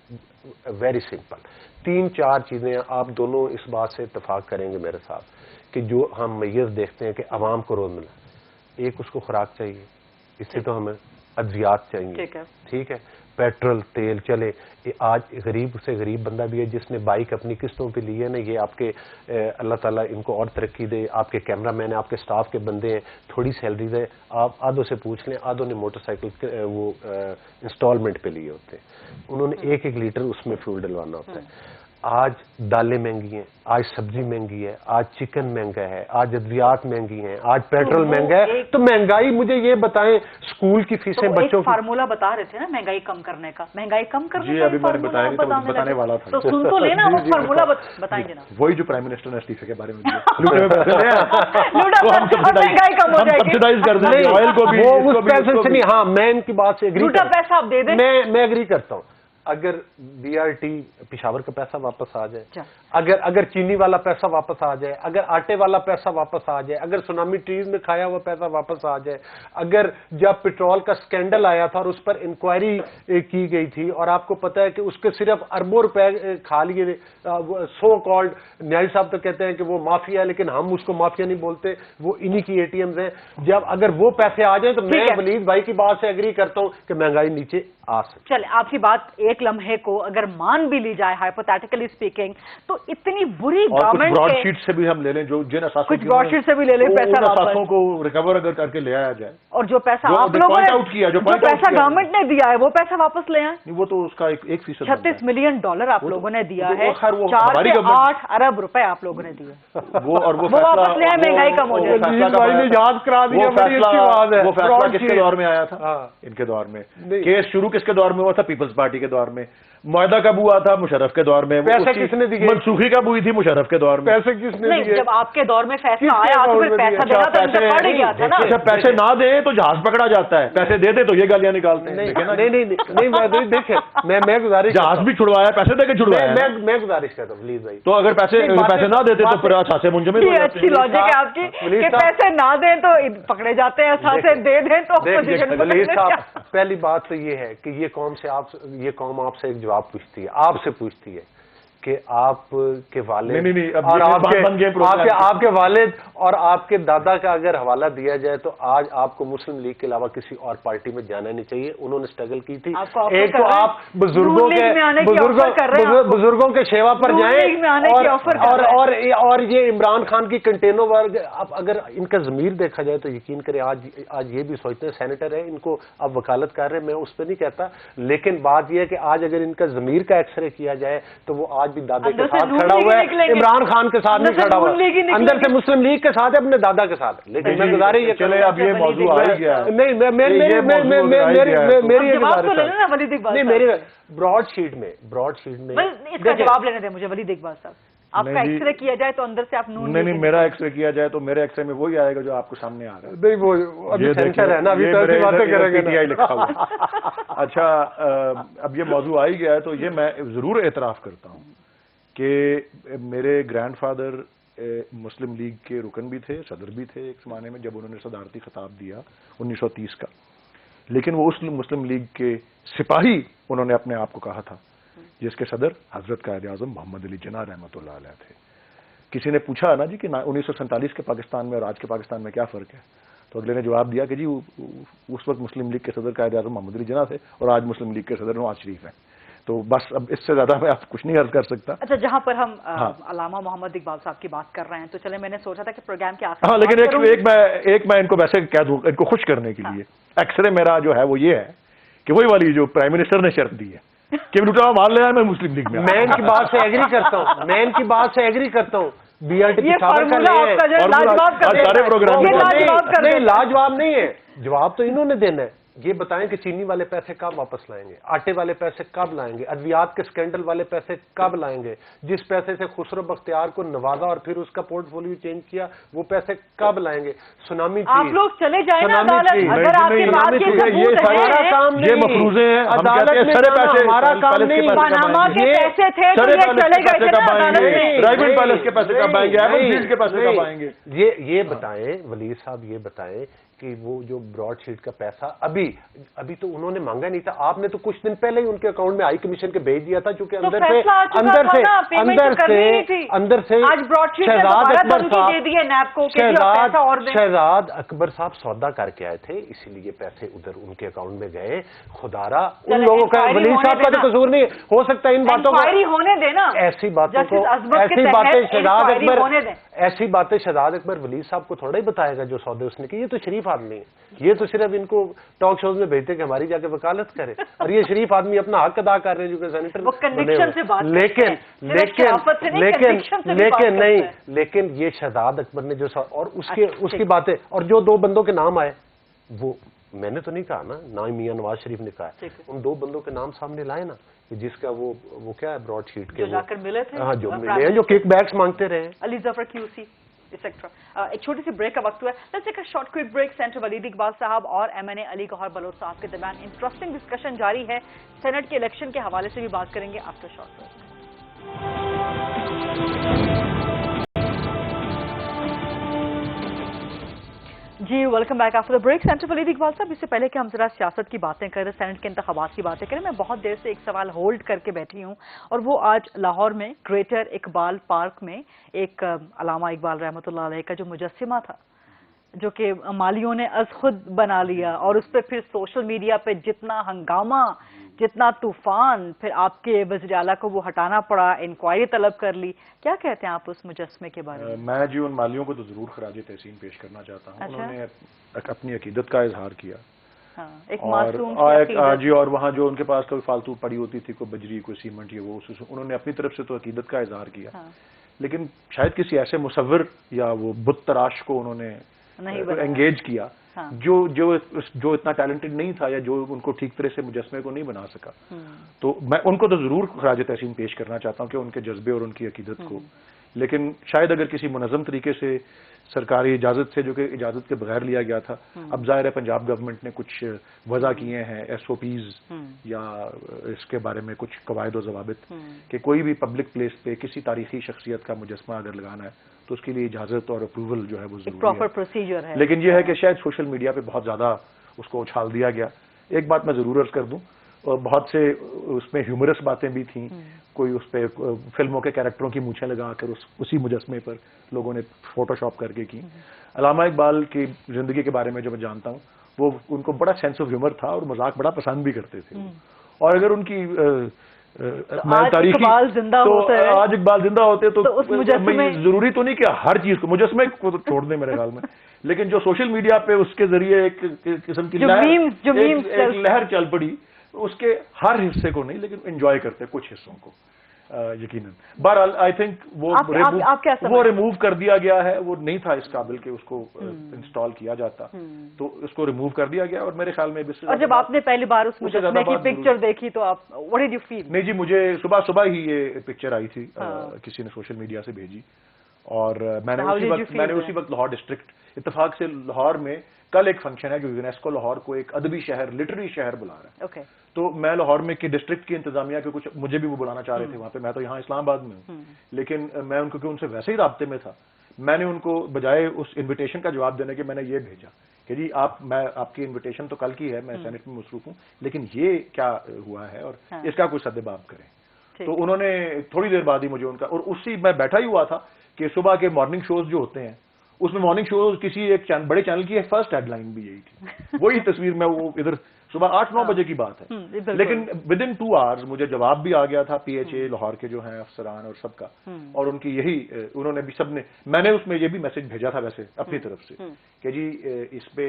ویری سمپل 3-4 چیزیں آپ دونوں اس بات سے اتفاق کریں گے میرے ساتھ کہ جو ہم میز دیکھتے ہیں کہ عوام کو روز ملا. ایک اس کو خوراک چاہیے, اس سے تو ہمیں ادویات چاہیے, ٹھیک ہے, پیٹرول تیل چلے. آج غریب سے غریب بندہ بھی ہے جس نے بائک اپنی قسطوں پہ لی ہے نا, یہ آپ کے اللہ تعالیٰ ان کو اور ترقی دے. آپ کے کیمرہ مین ہیں, آپ کے سٹاف کے بندے ہیں, تھوڑی سیلریز ہے, آپ آدھوں سے پوچھ لیں, آدھوں نے موٹر سائیکل وہ انسٹالمنٹ پہ لیے ہوتے ہیں, انہوں نے 1-1 لیٹر اس میں فیول ڈلوانا ہوتا ہے. آج دالیں مہنگی ہیں, آج سبزی مہنگی ہے, آج چکن مہنگا ہے, آج ادویات مہنگی ہیں, آج پیٹرول مہنگا ہے. تو مہنگائی مجھے یہ بتائیں, اسکول کی فیسیں بچوں کی
فارمولا بتا رہے تھے نا مہنگائی کم کرنے کا, مہنگائی کم کرنے
جی ابھی میں نے بتانے والا تھا,
تو سن تو لینا وہ فارمولا بتائیں جناب.
وہی جو پرائم منسٹر نے استعفے کے بارے میں
مہنگائی کم ہو جائے گی,
سبسیڈائز کر دیں گے آئل کو بھی,
وہ اس پیسے سے نہیں. ہاں میں ان کی بات سے
جھوٹا پیسہ آپ دے دیں,
میں ایگری کرتا ہوں. اگر BRT پشاور کا پیسہ واپس آ جائے, اگر چینی والا پیسہ واپس آ جائے, اگر آٹے والا پیسہ واپس آ جائے, اگر سونامی ٹریز میں کھایا ہوا پیسہ واپس آ جائے, اگر جب پیٹرول کا سکینڈل آیا تھا اور اس پر انکوائری کی گئی تھی اور آپ کو پتا ہے کہ اس کے صرف اربوں روپے کھا لیے, سو کالڈ نیائی صاحب تو کہتے ہیں کہ وہ مافیا ہے, لیکن ہم اس کو مافیا نہیں بولتے, وہ انہی کی ATMs ہیں. جب اگر وہ پیسے آ جائیں تو میں ولید بھائی کی بات سے ایگری کرتا ہوں کہ مہنگائی نیچے آ سکتی.
چلے آپ کی بات ایک لمحے کو اگر مان بھی لی جائے ہائپوتھیٹیکلی اسپیکنگ, تو اتنی بری گورنمنٹ
براڈ شیٹ سے بھی ہم لے لیں, جو جن اثاثوں
کچھ براڈ شیٹ سے بھی لے لیں پیسہ
اثاثوں کو ریکور اگر کر کے لے آیا جائے,
اور جو پیسہ آپ لوگوں نے, جو پیسہ گورنمنٹ نے دیا ہے وہ پیسہ واپس لے آئیں.
وہ تو اس کا 1%
$36 ملین آپ لوگوں نے دیا ہے, 4 سے 8 ارب روپے آپ لوگوں نے دیے,
وہ
واپس لے آئیں, مہنگائی کم ہو جائے.
یاد کرا دیا,
وہ فیصلہ کس کے دور میں آیا تھا؟ ان کے دور میں. کیس شروع کس کے دور میں ہوا تھا؟ پیپلز پارٹی کے دور میں. معاہدہ کب ہوا تھا؟ مشرف کے دور میں.
پیسے کس نے دیے؟
منسوخی کب ہوئی تھی؟ مشرف کے دور میں.
پیسے کس نے دیے؟
جب آپ کے دور میں فیصلہ آیا تو پھر پیسہ دینا تو پڑ گیا تھا نا.
جب پیسے نہ دیں تو جہاز پکڑا جاتا ہے, پیسے دے دیں تو یہ گالیاں نکالتے ہیں.
نہیں دیکھیں, میں گزارش,
جہاز بھی چھڑوایا, پیسے دے کے چھڑوایا.
میں گزارش کرتا ہوں ولید بھائی,
تو اگر پیسے نہ دیتے تو پھر اثاثے منجمد ہو جاتے ہیں.
اچھی لاجک ہے آپ کی کہ پیسے نہ دیں تو پکڑے جاتے ہیں, اثاثے دے دیں تو اپوزیشن.
ولید صاحب پہلی بات تو یہ ہے کہ یہ قوم آپ سے ایک جواب پوچھتی ہے, آپ سے پوچھتی ہے کہ آپ کے والد
نہیں، اب
اور
یہ
آپ
بات بن گئی پروگرام کی۔
آپ کے والد اور آپ کے دادا کا اگر حوالہ دیا جائے تو آج آپ کو مسلم لیگ کے علاوہ کسی اور پارٹی میں جانا نہیں چاہیے. انہوں نے اسٹرگل کی تھی. ایک تو آپ بزرگوں کے شیوا پر جائیں اور یہ عمران خان کی کنٹینو ورگ. اب اگر ان کا ضمیر دیکھا جائے تو یقین کریں آج یہ بھی سوچتے ہیں سینیٹر ہے ان کو اب وکالت کر رہے ہیں, میں اس پہ نہیں کہتا, لیکن بات یہ ہے کہ آج اگر ان کا ضمیر کا ایکس رے کیا جائے تو وہ آج بھی دادا کے ساتھ کھڑا ہوا ہے, عمران خان کے ساتھ نہیں کھڑا ہوا, اندر سے مسلم لیگ کے ساتھ ہے, اپنے دادا کے ساتھ. لیکن میں گزارش یہ
چلے اب یہ موضوع آ ہی گیا.
نہیں میری براڈ شیٹ میں
اس کا جواب لینے دیں مجھے ولید اقبال صاحب. آپ کا ایکس رے کیا جائے تو اندر سے آپ
نہیں میرا ایکس رے کیا جائے تو میرے ایکس رے میں وہی آئے گا جو آپ کو سامنے آ رہا ہے.
نہیں وہ ابھی سینسر ہے نا, ابھی باتیں کریں گے
لکھا ہوا. اچھا اب یہ موضوع آ ہی گیا ہے تو یہ میں ضرور اعتراف کرتا ہوں کہ میرے گرینڈ فادر مسلم لیگ کے رکن بھی تھے, صدر بھی تھے ایک زمانے میں جب انہوں نے صدارتی خطاب دیا 1930 کا, لیکن وہ اس مسلم لیگ کے سپاہی انہوں نے اپنے آپ کو کہا تھا جس کے صدر حضرت قائد اعظم محمد علی جناح رحمۃ اللہ علیہ تھے. کسی نے پوچھا نا جی کہ 1947 کے پاکستان میں اور آج کے پاکستان میں کیا فرق ہے, تو اگلے نے جواب دیا کہ جی اس وقت مسلم لیگ کے صدر قائد اعظم محمد علی جناح تھے اور آج مسلم لیگ کے صدر نواز شریف ہیں. تو بس اب اس سے زیادہ میں آپ کچھ نہیں عرض کر سکتا.
اچھا جہاں پر ہم علامہ محمد اقبال صاحب کی بات کر رہے ہیں تو چلے میں نے سوچا تھا کہ پروگرام کے آخر
لیکن ایک میں ان کو ویسے کہہ دوں, ان کو خوش کرنے کے لیے ایکس رے میرا جو ہے وہ یہ ہے کہ وہی والی جو پرائم منسٹر نے شرط دی ہے کہ لوٹا مار لیا میں مسلم لیگ میں
ان کی بات سے ایگری کرتا ہوں, BRT
سارے پروگرام
لاجواب نہیں ہے. جواب تو انہوں نے دینا ہے. یہ بتائیں کہ چینی والے پیسے کب واپس لائیں گے, آٹے والے پیسے کب لائیں گے, ادویات کے سکینڈل والے پیسے کب لائیں گے, جس پیسے سے خسرو بختیار کو نوازا اور پھر اس کا پورٹ فولیو چینج کیا وہ پیسے کب لائیں گے. سونامی
آپ لوگ چلے جائیں نا عدالت, اگر آپ کے بعد یہ ثبوت ہے,
یہ مفروضے ہیں,
عدالت میں ہمارا کام نہیں.
پاناما کے پیسے تھے تو یہ چلے گئے تھے نا عدالت میں,
ڈرائیونگ پیلس کے پیسے کب آئیں گے, ایون فیلڈ کے پیسے کب آئیں گے.
یہ بتائیں ولید صاحب, یہ بتائیں کہ وہ جو براڈ شیٹ کا پیسہ ابھی تو انہوں نے مانگا نہیں تھا, آپ نے تو کچھ دن پہلے ہی ان کے اکاؤنٹ میں ہائی کمیشن کے بھیج دیا تھا, چونکہ شہزاد اکبر صاحب سودا کر کے آئے تھے, اسی لیے پیسے ادھر ان کے اکاؤنٹ میں گئے. خدارا ان لوگوں کا, ولید صاحب کا تو قصور نہیں ہو سکتا ان باتوں کو,
ہونے دینا
ایسی باتوں کو, ایسی باتیں شہزاد اکبر ولید صاحب کو تھوڑا ہی بتائے گا جو سودے اس نے کی. یہ تو شریف آدمی ہے, یہ تو صرف ان کو ٹاک شوز میں بھیجتے کہ ہماری جا کے وکالت کرے, اور یہ شریف آدمی اپنا حق ادا کر رہے ہیں جو کہ سینیٹر, لیکن یہ شہزاد اکبر نے جو اور اس کی باتیں اور جو دو بندوں کے نام آئے وہ میں نے تو نہیں کہا نا میاں نواز شریف نے کہا, ان دو بندوں کے نام سامنے لائے نا, جس کا وہ کیا ہے براڈ شیٹ کے ہاں جو ملے ہیں, جو کک بیکس مانگتے رہے,
علی ظفر QC ایٹسٹرا. ایک چھوٹی سی بریک کا وقت ہوا ہے. Let's take a short quick break. Senator Waleed Iqbal صاحب اور MNA علی گوہر بلوچ صاحب کے درمیان انٹرسٹنگ ڈسکشن جاری ہے. سینٹ کے الیکشن کے حوالے سے بھی بات کریں گے آفٹر شارٹ بریک. جی welcome back after the break. Senator Waleed Iqbal صاحب, اس سے پہلے کہ ہم ذرا سیاست کی باتیں کریں, سینٹ کے انتخابات کی باتیں کریں, میں بہت دیر سے ایک سوال ہولڈ کر کے بیٹھی ہوں, اور وہ آج لاہور میں گریٹر اقبال پارک میں ایک علامہ اقبال رحمۃ اللہ علیہ کا جو مجسمہ تھا جو کہ مالیوں نے از خود بنا لیا, اور اس پہ پھر سوشل میڈیا پہ جتنا ہنگامہ, جتنا طوفان, پھر آپ کے وزیر اعلیٰ کو وہ ہٹانا پڑا, انکوائری طلب کر لی. کیا کہتے ہیں آپ اس مجسمے کے بارے میں؟
میں جی ان مالیوں کو تو ضرور خراج تحسین پیش کرنا چاہتا ہوں. انہوں نے اپنی عقیدت کا اظہار کیا, جی, اور وہاں جو ان کے پاس کوئی فالتو پڑی ہوتی تھی, کوئی بجری, کوئی سیمنٹ, یہ وہ انہوں نے اپنی طرف سے تو عقیدت کا اظہار کیا, لیکن شاید کسی ایسے مصور یا وہ بت تراش کو انہوں نے انگیج کیا جو اتنا ٹیلنٹڈ نہیں تھا, یا جو ان کو ٹھیک طرح سے مجسمے کو نہیں بنا سکا. تو میں ان کو تو ضرور خراج تحسین پیش کرنا چاہتا ہوں کہ ان کے جذبے اور ان کی عقیدت کو, لیکن شاید اگر کسی منظم طریقے سے سرکاری اجازت سے, جو کہ اجازت کے بغیر لیا گیا تھا, اب ظاہر ہے پنجاب گورنمنٹ نے کچھ وضع کیے ہیں SOPs یا اس کے بارے میں کچھ قواعد و ضوابط کہ کوئی بھی پبلک پلیس پہ کسی تاریخی شخصیت کا مجسمہ اگر لگانا ہے تو اس کے لیے اجازت اور اپروول جو ہے وہ ضروری ہے. لیکن یہ ہے کہ شاید سوشل میڈیا پہ بہت زیادہ اس کو اچھال دیا گیا. ایک بات میں ضرور عرض کر دوں, بہت سے اس میں ہیومرس باتیں بھی تھیں، کوئی اس پہ فلموں کے کیریکٹروں کی مونچھیں لگا کر اسی مجسمے پر لوگوں نے فوٹو شاپ کر کے کی. علامہ اقبال کی زندگی کے بارے میں جو میں جانتا ہوں، وہ ان کو بڑا سینس آف ہیومر تھا اور مذاق بڑا پسند بھی کرتے تھے. اور اگر ان کی
آج اقبال زندہ
ہوتے تو ضروری تو نہیں کہ ہر چیز کو مجسمے کو تو چھوڑ دیں میرے خیال میں، لیکن جو سوشل میڈیا پہ اس کے ذریعے ایک قسم کی لہر چل پڑی، اس کے ہر حصے کو نہیں لیکن انجوائے کرتے کچھ حصوں کو یقیناً. بہرحال آئی تھنک وہ ریموو کر دیا گیا ہے، وہ نہیں تھا اس قابل کہ اس کو انسٹال کیا جاتا، تو اس کو ریموو کر دیا گیا. اور میرے خیال میں
اور جب آپ نے پہلی بار اس مجسمے کی پکچر دیکھی تو آپ واٹ ڈیڈ یو فیل؟
نہیں جی، مجھے صبح ہی یہ پکچر آئی تھی، کسی نے سوشل میڈیا سے بھیجی، اور میں نے اسی وقت لاہور ڈسٹرکٹ اتفاق سے لاہور میں کل ایک فنکشن ہے جو یونیسکو لاہور کو ایک ادبی شہر لٹری شہر بلا رہا ہے. تو میں لاہور میں کی ڈسٹرکٹ کی انتظامیہ کے کچھ مجھے بھی وہ بلانا چاہ رہے تھے وہاں پہ، میں تو یہاں اسلام آباد میں ہوں، لیکن میں ان کو ان سے ویسے ہی رابطے میں تھا، میں نے ان کو بجائے اس انویٹیشن کا جواب دینے کے میں نے یہ بھیجا کہ جی آپ کی انویٹیشن تو کل کی ہے، میں سینٹ میں مصروف ہوں، لیکن یہ کیا ہوا ہے اور اس کا کوئی سدباب کریں. تو انہوں نے تھوڑی دیر بعد ہی مجھے ان کا، اور اسی میں بیٹھا ہی ہوا تھا کہ صبح کے مارننگ شوز جو ہوتے ہیں اس میں مارننگ شوز کسی ایک بڑے چینل کی فرسٹ ہیڈ لائن بھی یہی تھی، وہی تصویر میں وہ ادھر صبح 8-9 بجے کی بات ہے، لیکن ود ان 2 hours مجھے جواب بھی آ گیا تھا پی ایچ اے لاہور کے جو ہیں افسران اور سب کا، اور ان کی یہی انہوں نے بھی سب نے، میں نے اس میں یہ بھی میسج بھیجا تھا ویسے اپنی طرف سے کہ جی اس پہ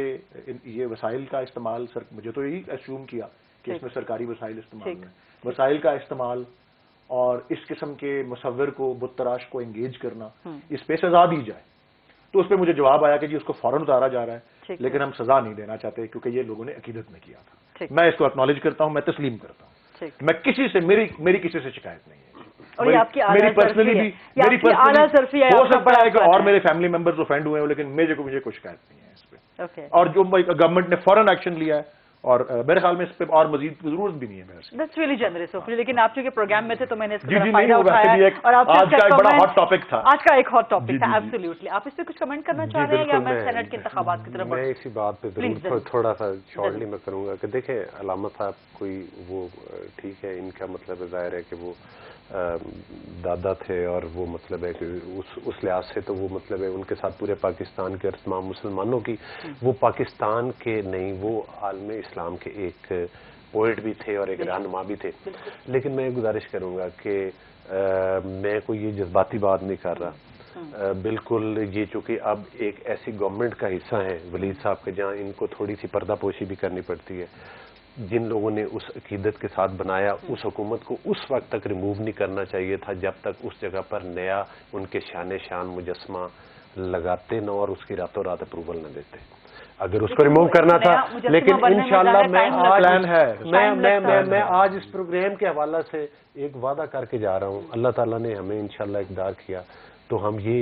یہ وسائل کا استعمال، مجھے تو یہی اسیوم کیا کہ اس میں سرکاری وسائل استعمال میں وسائل کا استعمال اور اس قسم کے مصور کو بت تراش کو انگیج کرنا، اس پہ سزا دی جائے. تو اس پہ مجھے جواب آیا کہ جی اس کو فوراً اتارا جا رہا ہے، لیکن ہم سزا نہیں دینا چاہتے کیونکہ یہ لوگوں نے عقیدت میں کیا تھا. میں اس کو اکنالج کرتا ہوں، میں تسلیم کرتا ہوں، میں کسی سے میری کسی سے شکایت نہیں ہے. میری پرسنلی ہو سکتا ہے کہ اور میرے فیملی ممبرز اوفینڈ ہوئے ہیں، لیکن مجھے کوئی شکایت نہیں ہے اس پہ. اور جو گورنمنٹ نے فوراً ایکشن لیا ہے، اور میرے خیال میں اس پہ اور مزید ضرورت بھی نہیں ہے میرے سے.
That's really generous of you. لیکن آپ چونکہ پروگرام میں تھے تو میں نے اس
کا فائدہ اٹھایا اور آج کا ایک بڑا ہاٹ ٹاپک تھا.
آج کا ایک ہاٹ ٹاپک تھا ایبسلیوٹلی. آپ اس پہ کچھ کمنٹ کرنا چاہ رہے ہیں یا میں سینٹ کے انتخابات کی طرف
میں اسی بات پہ ضرور تھوڑا سا شارٹلی میں کروں گا کہ دیکھیں علامہ صاحب کوئی وہ ٹھیک ہے، ان کا مطلب ظاہر ہے کہ وہ دادا تھے اور وہ مطلب ہے کہ اس لحاظ سے تو وہ مطلب ہے ان کے ساتھ پورے پاکستان کے اور تمام مسلمانوں کی، وہ پاکستان کے نہیں، وہ عالم اسلام کے ایک پوئٹ بھی تھے اور ایک رہنما بھی تھے. لیکن میں گزارش کروں گا کہ میں کوئی یہ جذباتی بات نہیں کر رہا، بالکل یہ چونکہ اب ایک ایسی گورنمنٹ کا حصہ ہیں ولید صاحب کے جہاں ان کو تھوڑی سی پردہ پوشی بھی کرنی پڑتی ہے. جن لوگوں نے اس عقیدت کے ساتھ بنایا، اس حکومت کو اس وقت تک ریموو نہیں کرنا چاہیے تھا جب تک اس جگہ پر نیا ان کے شان مجسمہ لگاتے نہ اور اس کی راتوں رات اپروول نہ دیتے. اگر اس کو ریموو کرنا تھا، لیکن انشاءاللہ میں آج اس پروگرام کے حوالے سے ایک وعدہ کر کے جا رہا ہوں، اللہ تعالیٰ نے ہمیں انشاءاللہ اقدار کیا تو ہم یہ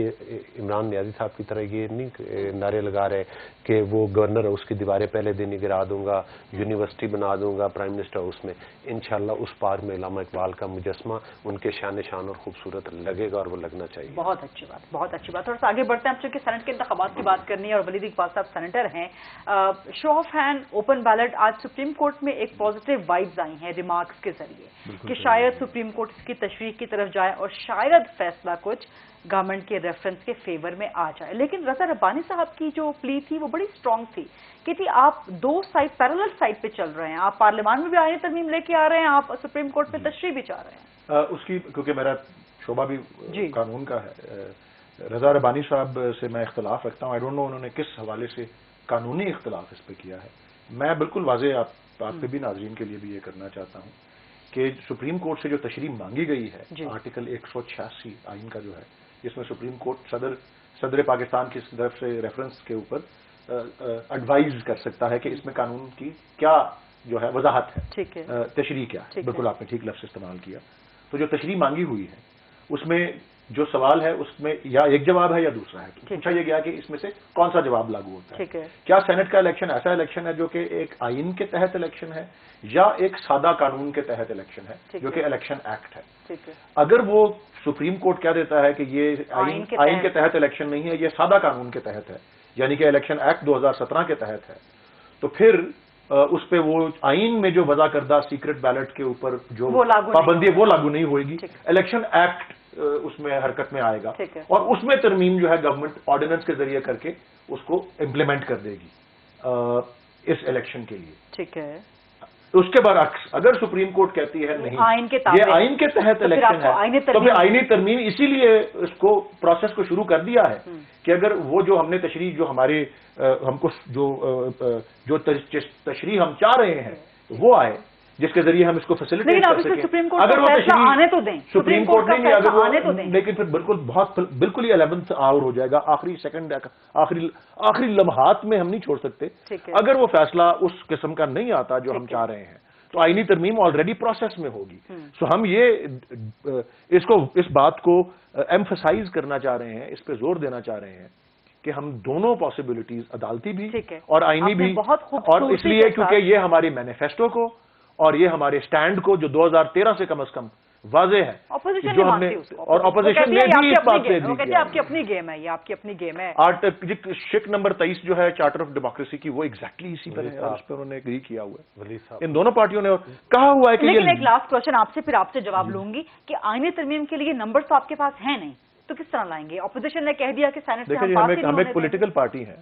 عمران نیازی صاحب کی طرح یہ نہیں نعرے لگا رہے کہ وہ گورنر ہاؤس کی دیواریں پہلے دن ہی گرا دوں گا، یونیورسٹی بنا دوں گا پرائم منسٹر ہاؤس میں. انشاءاللہ اس پارک میں علامہ اقبال کا مجسمہ ان کے شان اور خوبصورت لگے گا اور وہ لگنا چاہیے.
بہت اچھی بات، بہت اچھی بات. تھوڑا سا آگے بڑھتے ہیں، چونکہ سینٹ کے انتخابات کی بات کرنی ہے اور ولید اقبال صاحب سینیٹر ہیں. شو آف ہینڈ اوپن بیلٹ، آج سپریم کورٹ میں ایک پازیٹیو وائبز آئی ہیں ریمارکس کے ذریعے کہ شاید سپریم کورٹ اس کی تشریح کی طرف جائے اور شاید فیصلہ کچھ گورنمنٹ کے ریفرنس کے فیور میں آ جائے. لیکن رضا ربانی صاحب کی جو پلی تھی وہ بڑی اسٹرانگ تھی کہ جی آپ دو سائڈ پیرلل سائڈ پہ چل رہے ہیں، آپ پارلیمان میں بھی آئین ترمیم لے کے آ رہے ہیں، آپ سپریم کورٹ میں تشریح بھی چاہ رہے ہیں.
اس کی کیونکہ میرا شعبہ بھی قانون کا ہے، رضا ربانی صاحب سے میں اختلاف رکھتا ہوں. آئی ڈونٹ نو انہوں نے کس حوالے سے قانونی اختلاف اس پہ کیا ہے. میں بالکل واضح آپ پہ بھی ناظرین کے لیے بھی یہ کرنا چاہتا ہوں کہ سپریم کورٹ سے جو تشریح مانگی گئی ہے آرٹیکل 186 آئین کا جو ہے، جس میں سپریم کورٹ صدر پاکستان کی طرف سے ریفرنس کے اوپر ایڈوائز کر سکتا ہے کہ اس میں قانون کی کیا جو ہے وضاحت ہے، تشریح کیا ہے. بالکل آپ نے ٹھیک لفظ استعمال کیا. تو جو تشریح مانگی ہوئی ہے اس میں جو سوال ہے اس میں یا ایک جواب ہے یا دوسرا ہے. پوچھا یہ گیا کہ اس میں سے کون سا جواب لاگو ہوتا ہے. کیا سینٹ کا الیکشن ایسا الیکشن ہے جو کہ ایک آئین کے تحت الیکشن ہے یا ایک سادہ قانون کے تحت الیکشن ہے جو کہ الیکشن ایکٹ ہے. اگر وہ سپریم کورٹ کہہ دیتا ہے کہ یہ آئین کے تحت الیکشن نہیں ہے، یہ سادہ قانون کے تحت ہے، یعنی کہ الیکشن ایکٹ 2017 کے تحت ہے، تو پھر اس پہ وہ آئین میں جو وضع کردہ سیکرٹ بیلٹ کے اوپر جو پابندی ہے وہ لاگو نہیں ہوئے گی. الیکشن ایکٹ اس میں حرکت میں آئے گا اور اس میں ترمیم جو ہے گورنمنٹ آرڈیننس کے ذریعے کر کے اس کو امپلیمنٹ کر دے گی اس الیکشن کے لیے.
ٹھیک ہے.
اس کے برعکس اگر سپریم کورٹ کہتی ہے نہیں یہ آئین کے تحت الیکشن ہے تو پھر آئینی ترمیم اسی لیے اس کو پروسیس کو شروع کر دیا ہے کہ اگر وہ جو ہم نے تشریح جو ہمارے ہم کو جو تشریح ہم چاہ رہے ہیں وہ آئے جس کے ذریعے ہم اس کو فیسیلیٹیٹ کر سکیں. اگر وہ
آنے تو دیں
سپریم کورٹ نہیں اگر وہ لیکن پھر بالکل ہی 11th آور ہو جائے گا, آخری سیکنڈ آخری لمحات میں ہم نہیں چھوڑ سکتے. اگر وہ فیصلہ اس قسم کا نہیں آتا جو ہم چاہ رہے ہیں تو آئینی ترمیم آلریڈی پروسیس میں ہوگی. سو ہم یہ اس بات کو ایمفسائز کرنا چاہ رہے ہیں, اس پہ زور دینا چاہ رہے ہیں کہ ہم دونوں پاسبلٹیز عدالتی بھی اور آئینی بھی, اور اس لیے کیونکہ یہ ہماری مینیفیسٹو کو اور یہ ہمارے سٹینڈ کو جو 2013 سے کم از کم واضح ہے جو ہم نے, اور اپوزیشن نے بھی اس بات سے
کہتے ہیں آپ کی اپنی گیم ہے, یہ آپ کی اپنی گیم ہے.
شک نمبر 23 جو ہے چارٹر آف ڈیموکریسی کی وہ ایگزیکٹلی اسی پر ہے, اس پہ انہوں نے اگری کیا ہوا ہے. ان دونوں پارٹیوں نے کہا ہوا ہے کہ
لیکن ایک لاسٹ کوشچن آپ سے, پھر آپ سے جواب لوں گی کہ آئینی ترمیم کے لیے نمبر تو آپ کے پاس ہیں نہیں تو کس طرح لائیں گے؟ اپوزیشن نے کہہ دیا کہ سینٹ سے
ہم ایک پولیٹیکل پارٹی ہیں,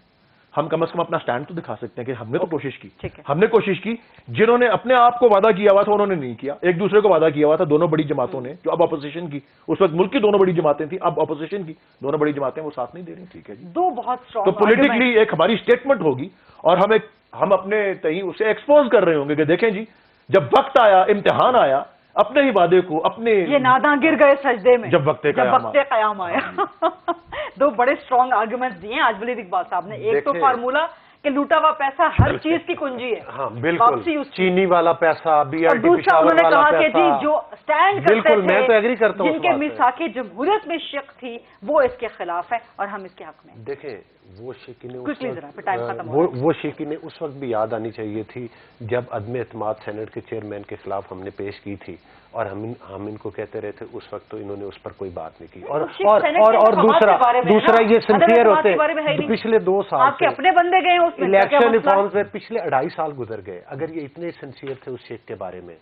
ہم کم از کم اپنا سٹینڈ تو دکھا سکتے ہیں کہ ہم نے تو کوشش کی. ہم نے کوشش کی, جنہوں نے اپنے آپ کو وعدہ کیا ہوا تھا انہوں نے نہیں کیا, ایک دوسرے کو وعدہ کیا ہوا تھا دونوں بڑی جماعتوں نے جو اب اپوزیشن کی, اس وقت ملک کی دونوں بڑی جماعتیں تھیں, اب اپوزیشن کی دونوں بڑی جماعتیں وہ ساتھ نہیں دے رہی. ٹھیک ہے جی,
دو بہت اسٹرانگ
تو پولیٹیکلی ایک ہماری اسٹیٹمنٹ ہوگی اور ہم اپنے تئیں اسے ایکسپوز کر رہے ہوں گے کہ دیکھیں جی جب وقت آیا, امتحان آیا, اپنے ہی وعدے کو اپنے
یہ ناداں گر گئے سجدے میں
جب وقت
قیام آیا. دو بڑے اسٹرانگ آرگومنٹس دیے ہیں آج ولید اقبال صاحب نے. ایک تو فارمولا کہ لوٹا ہوا پیسہ ہر چیز کی کنجی ہے,
ہاں بالکل, چینی والا پیسہ,
دوسرا انہوں نے کہا کہ جی جو سٹینڈ کرتے تھے,
میں تو ایگری کرتا ہوں,
جن کے میثاق جمہوریت میں شک تھی وہ اس کے خلاف ہے اور ہم اس کے حق میں.
دیکھیں وہ شیخی اس وقت بھی یاد آنی چاہیے تھی جب عدم اعتماد سینٹ کے چیئرمین کے خلاف ہم نے پیش کی تھی اور ہم ان کو کہتے رہے تھے, اس وقت تو انہوں نے اس پر کوئی بات نہیں کی. اور دوسرا یہ سنسیئر ہوتے پچھلے 2 سال
آپ کے اپنے بندے گئے
الیکشن ریفارمز میں پچھلے 2.5 سال گزر گئے. اگر یہ اتنے سنسیئر تھے اس شیخ کے بارے میں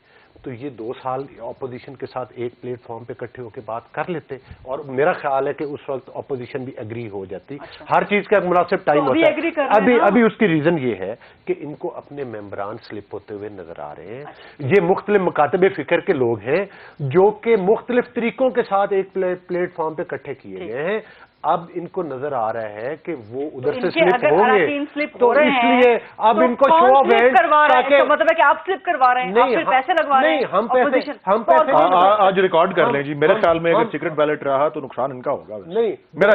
تو یہ 2 سال اپوزیشن کے ساتھ ایک پلیٹ فارم پہ اکٹھے ہو کے بات کر لیتے, اور میرا خیال ہے کہ اس وقت اپوزیشن بھی اگری ہو جاتی. ہر چیز کا ایک مناسب ٹائم ہوتا ہے. ابھی اس کی ریزن یہ ہے کہ ان کو اپنے ممبران سلپ ہوتے ہوئے نظر آ رہے ہیں. یہ مختلف مکاتب فکر کے لوگ ہیں جو کہ مختلف طریقوں کے ساتھ ایک پلیٹ فارم پہ اکٹھے کیے گئے ہیں. اب ان کو نظر آ رہا ہے کہ وہ ادھر سے سلپ ہوں گے تو اس لیے اب ان کو شو آف ہینڈ,
مطلب ہے کہ آپ سلپ کروا رہے ہیں, آپ پیسے لگوا رہے ہیں.
ہم پیسے
آج ریکارڈ کر لیں جی, میرے خیال میں اگر سیکرٹ بیلٹ رہا تو نقصان ان کا ہوگا. نہیں میرا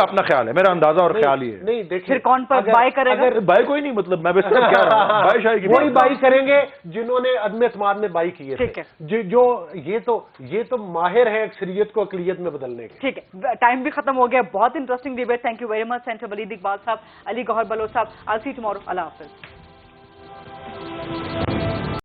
اپنا خیال ہے, میرا اندازہ اور خیال ہی ہے.
نہیں دیکھیں
پھر کون پر بائی کرے گا؟
بائی کوئی نہیں, مطلب میں بس کہہ رہا ہوں بائی شاہی کی
وہی بائی کریں گے جنہوں نے عدم اعتماد میں بائی کیے تھے, جو یہ تو ماہر ہے اکثریت کو اقلیت میں بدلنے کے.
ٹھیک ہے, ٹائم بھی ختم ہو گیا. بہت interesting debate. Thank you very much senator Waleed Iqbal صاحب, علی گوہر بلوچ صاحب. I'll see you tomorrow. اللہ حافظ.